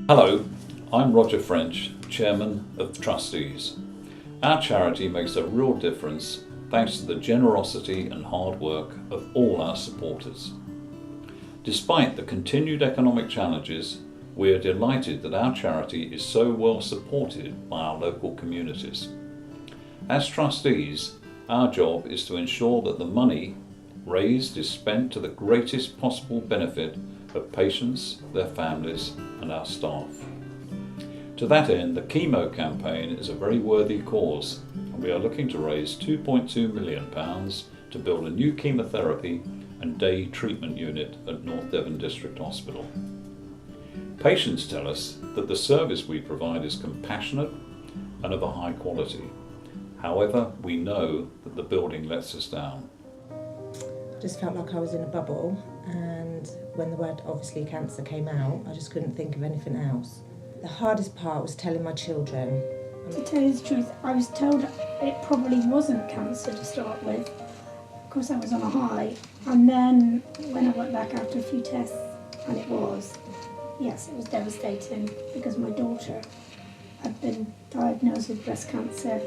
Hello, I'm Roger French, Chairman of the Trustees. Our charity makes a real difference thanks to the generosity and hard work of all our supporters. Despite the continued economic challenges, we are delighted that our charity is so well supported by our local communities. As trustees, our job is to ensure that the money raised is spent to the greatest possible benefit of patients, their families and our staff. To that end, the chemo campaign is a very worthy cause, and we are looking to raise £2.2 million to build a new chemotherapy and day treatment unit at North Devon District Hospital. Patients tell us that the service we provide is compassionate and of a high quality. However, we know that the building lets us down. I just felt like I was in a bubble, and when the word obviously cancer came out, I just couldn't think of anything else. The hardest part was telling my children. To tell you the truth, I was told it probably wasn't cancer to start with. Of course, I was on a high, and then when I went back after a few tests, and it was, yes, it was devastating because my daughter had been diagnosed with breast cancer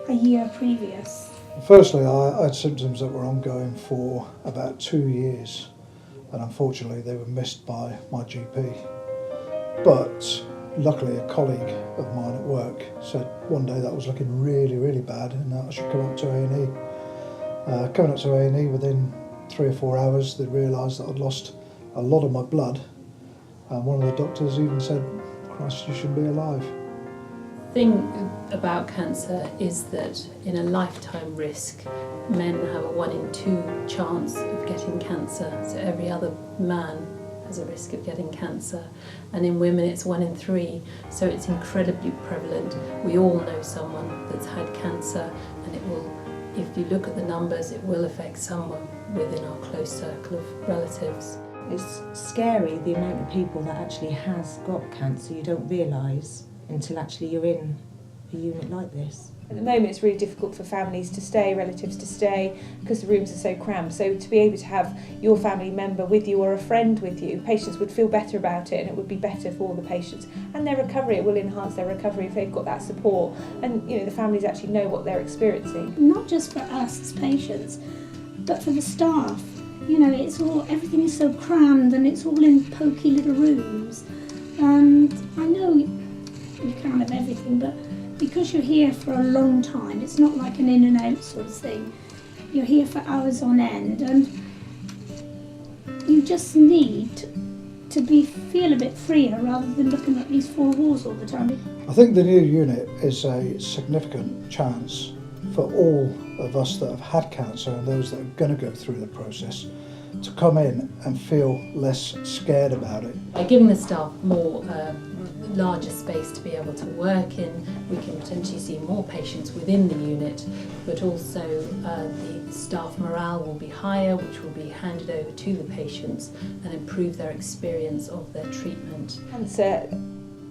a year previous. Firstly, I had symptoms that were ongoing for about 2 years, and unfortunately they were missed by my GP. But luckily a colleague of mine at work said one day that was looking really, really bad and that I should come up to A&E. Coming up to A&E, within 3 or 4 hours they realised that I'd lost a lot of my blood, and one of the doctors even said, "Christ, you shouldn't be alive." The thing about cancer is that in a lifetime risk, men have a 1 in 2 chance of getting cancer, so every other man has a risk of getting cancer, and in women it's 1 in 3, so it's incredibly prevalent. We all know someone that's had cancer, and it will, if you look at the numbers, it will affect someone within our close circle of relatives. It's scary the amount of people that actually has got cancer you don't realise until actually you're in a unit like this. At the moment it's really difficult for families to stay, relatives to stay, because the rooms are so cramped. So to be able to have your family member with you or a friend with you, patients would feel better about it, and it would be better for the patients and their recovery. It will enhance their recovery if they've got that support, and the families actually know what they're experiencing. Not just for us as patients, but for the staff. It's all, everything is so crammed and it's all in pokey little rooms. And I know you can't have everything, but because you're here for a long time, it's not like an in and out sort of thing. You're here for hours on end, and you just need to feel a bit freer rather than looking at these 4 walls all the time. I think the new unit is a significant chance for all of us that have had cancer and those that are going to go through the process to come in and feel less scared about it. By giving the staff more larger space to be able to work in, we can potentially see more patients within the unit, but also the staff morale will be higher, which will be handed over to the patients and improve their experience of their treatment. Cancer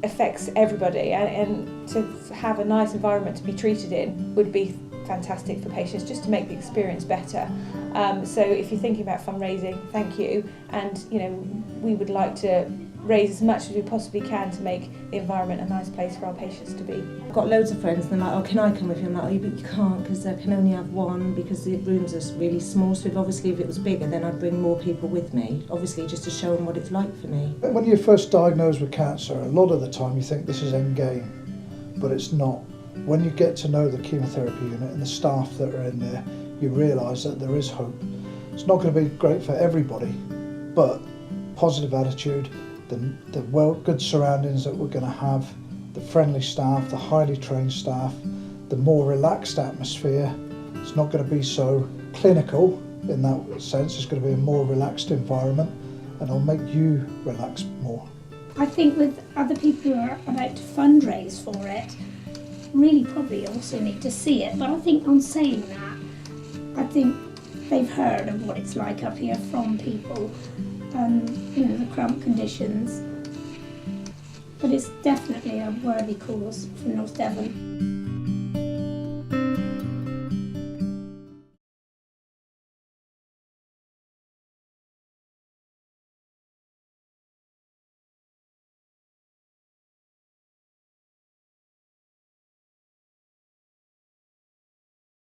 affects everybody, and to have a nice environment to be treated in would be fantastic for patients, just to make the experience better. So if you're thinking about fundraising, thank you, and we would like to raise as much as we possibly can to make the environment a nice place for our patients to be. I've got loads of friends and they're like, "Oh, can I come with you?" I'm like, "Oh, but you can't, because I can only have one, because the rooms are really small." So obviously if it was bigger, then I'd bring more people with me, obviously just to show them what it's like for me. When you're first diagnosed with cancer, a lot of the time you think this is end game, but it's not. When you get to know the chemotherapy unit and the staff that are in there, you realise that there is hope. It's not going to be great for everybody, but positive attitude, the good surroundings that we're going to have, the friendly staff, the highly trained staff, the more relaxed atmosphere. It's not going to be so clinical in that sense. It's going to be a more relaxed environment, and it'll make you relax more. I think with other people who are about to fundraise for it, really probably also need to see it. But I think on saying that, I think they've heard of what it's like up here from people, the cramped conditions. But it's definitely a worthy cause for North Devon.